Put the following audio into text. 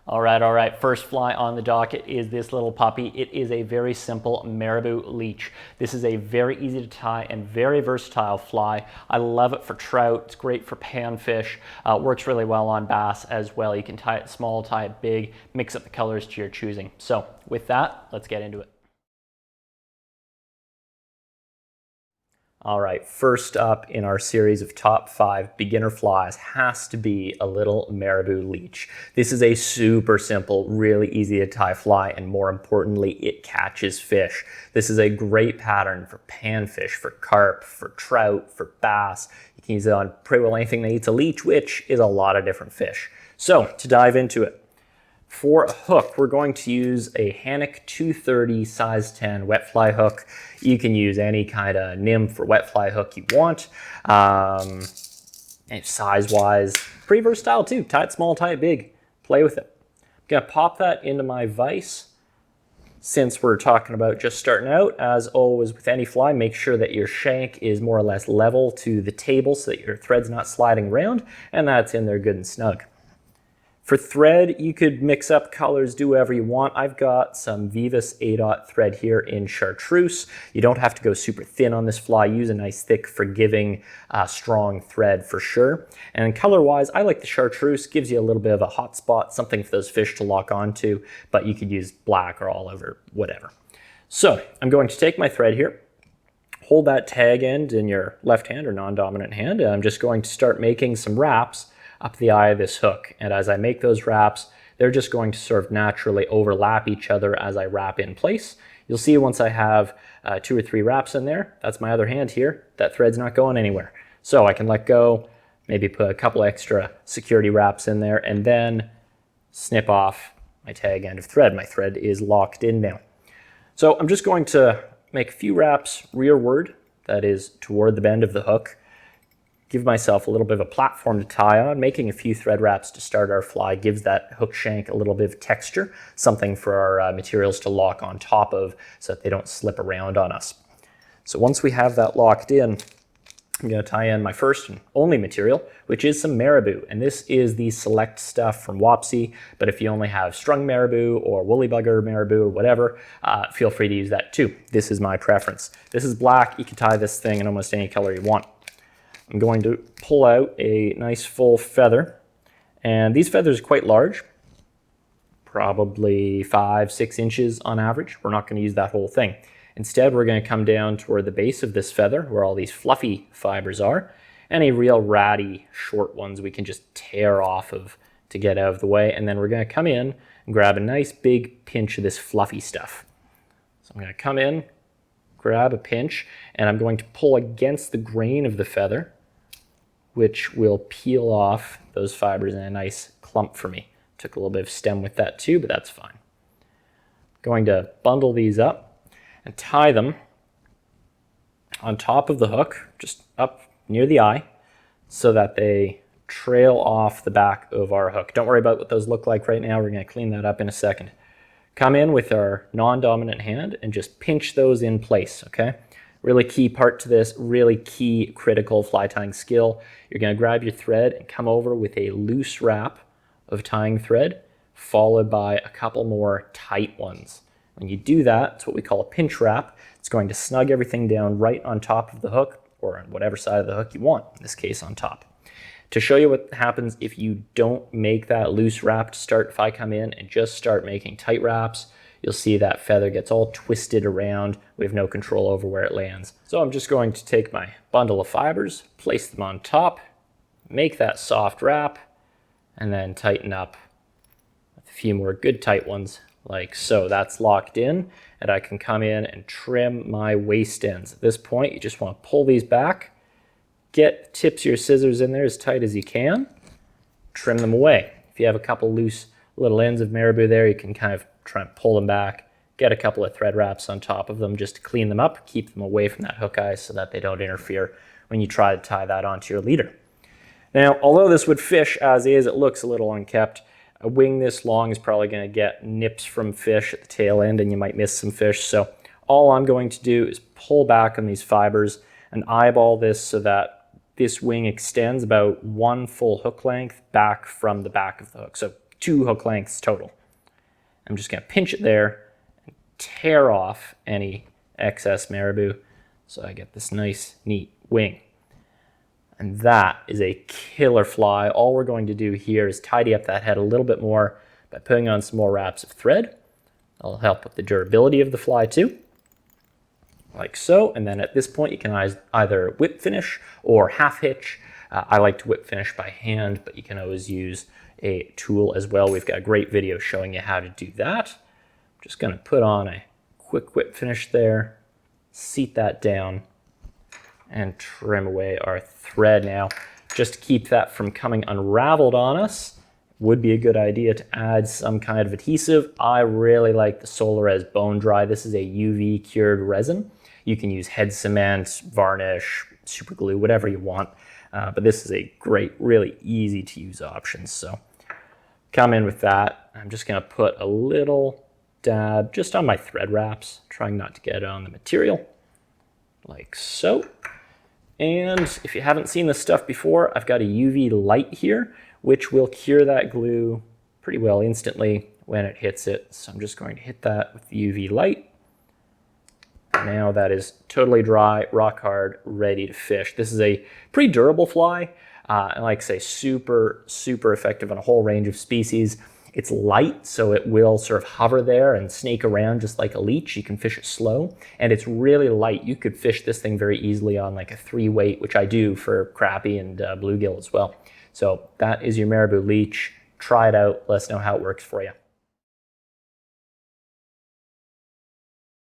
All right. First fly on the docket is this little puppy. It is a very simple Marabou Leech. This is a very easy to tie and very versatile fly. I love it for trout. It's great for panfish. Works really well on bass as well. You can tie it small, tie it big, mix up the colors to your choosing. So with that, let's get into it. All right, first up in our series of top 5 beginner flies has to be a little Marabou Leech. This is a super simple, really easy to tie fly, and more importantly, it catches fish. This is a great pattern for panfish, for carp, for trout, for bass. You can use it on pretty well anything that eats a leech, which is a lot of different fish. So to dive into it, for a hook, we're going to use a Hanak 230 size 10 wet fly hook. You can use any kind of nymph or wet fly hook you want. Size-wise, pretty versatile too. Tie it small, tie it big. Play with it. I'm gonna pop that into my vise. Since we're talking about just starting out, as always with any fly, make sure that your shank is more or less level to the table so that your thread's not sliding around, and that's in there good and snug. For thread, you could mix up colors, do whatever you want. I've got some Veevus 8/0 thread here in Chartreuse. You don't have to go super thin on this fly. Use a nice, thick, forgiving, strong thread for sure. And color-wise, I like the Chartreuse. Gives you a little bit of a hot spot, something for those fish to lock onto, but you could use black or olive, whatever. So I'm going to take my thread here, hold that tag end in your left hand or non-dominant hand, and I'm just going to start making some wraps up the eye of this hook. And as I make those wraps, they're just going to sort of naturally overlap each other as I wrap in place. You'll see once I have 2 or 3 wraps in there, that's my other hand here, that thread's not going anywhere. So I can let go, maybe put a couple extra security wraps in there, and then snip off my tag end of thread. My thread is locked in now. So I'm just going to make a few wraps rearward, that is toward the bend of the hook. Give myself a little bit of a platform to tie on. Making a few thread wraps to start our fly gives that hook shank a little bit of texture, something for our materials to lock on top of so that they don't slip around on us. So once we have that locked in, I'm going to tie in my first and only material, which is some Marabou. And this is the select stuff from Wapsi, but if you only have strung Marabou or woolly bugger Marabou or whatever, feel free to use that too. This is my preference. This is black. You can tie this thing in almost any color you want. I'm going to pull out a nice full feather, and these feathers are quite large, probably 5-6 inches on average. We're not going to use that whole thing. Instead, we're going to come down toward the base of this feather where all these fluffy fibers are. Any real ratty short ones we can just tear off of to get out of the way, and then we're going to come in and grab a nice big pinch of this fluffy stuff. So I'm going to come in, grab a pinch, and I'm going to pull against the grain of the feather, which will peel off those fibers in a nice clump for me. Took a little bit of stem with that too, but that's fine. Going to bundle these up and tie them on top of the hook, just up near the eye, so that they trail off the back of our hook. Don't worry about what those look like right now. We're going to clean that up in a second. Come in with our non-dominant hand and just pinch those in place, okay? Really key part to this, really key critical fly tying skill. You're going to grab your thread and come over with a loose wrap of tying thread, followed by a couple more tight ones. When you do that, it's what we call a pinch wrap. It's going to snug everything down right on top of the hook, or on whatever side of the hook you want, in this case on top. To show you what happens if you don't make that loose wrap to start, if I come in and just start making tight wraps, you'll see that feather gets all twisted around. We have no control over where it lands. So I'm just going to take my bundle of fibers, place them on top, make that soft wrap, and then tighten up with a few more good tight ones like so. That's locked in, and I can come in and trim my waist ends. At this point, you just want to pull these back, get tips of your scissors in there as tight as you can, trim them away. If you have a couple loose little ends of Marabou there, you can kind of try and pull them back, get a couple of thread wraps on top of them just to clean them up, keep them away from that hook eye so that they don't interfere when you try to tie that onto your leader. Now, although this would fish as is, it looks a little unkept. A wing this long is probably going to get nips from fish at the tail end, and you might miss some fish. So all I'm going to do is pull back on these fibers and eyeball this so that this wing extends about 1 full hook length back from the back of the hook. So 2 hook lengths total. I'm just going to pinch it there and tear off any excess marabou so I get this nice, neat wing. And that is a killer fly. All we're going to do here is tidy up that head a little bit more by putting on some more wraps of thread. That'll help with the durability of the fly too, like so. And then at this point you can either whip finish or half hitch. I like to whip finish by hand, but you can always use a tool as well. We've got a great video showing you how to do that. I'm just going to put on a quick whip finish there, seat that down, and trim away our thread. Now, just to keep that from coming unraveled on us, would be a good idea to add some kind of adhesive. I really like the Solarez Bone Dry. This is a UV cured resin. You can use head cement, varnish, super glue, whatever you want. But this is a great, really easy to use option. So come in with that. I'm just going to put a little dab just on my thread wraps, trying not to get it on the material, like so. And if you haven't seen this stuff before, I've got a UV light here, which will cure that glue pretty well instantly when it hits it. So I'm just going to hit that with the UV light. Now that is totally dry, rock hard, ready to fish. This is a pretty durable fly. And like I say, super, super effective on a whole range of species. It's light, so it will sort of hover there and snake around just like a leech. You can fish it slow, and it's really light. You could fish this thing very easily on like a 3-weight, which I do for crappie and bluegill as well. So that is your Marabou Leech. Try it out. Let us know how it works for you.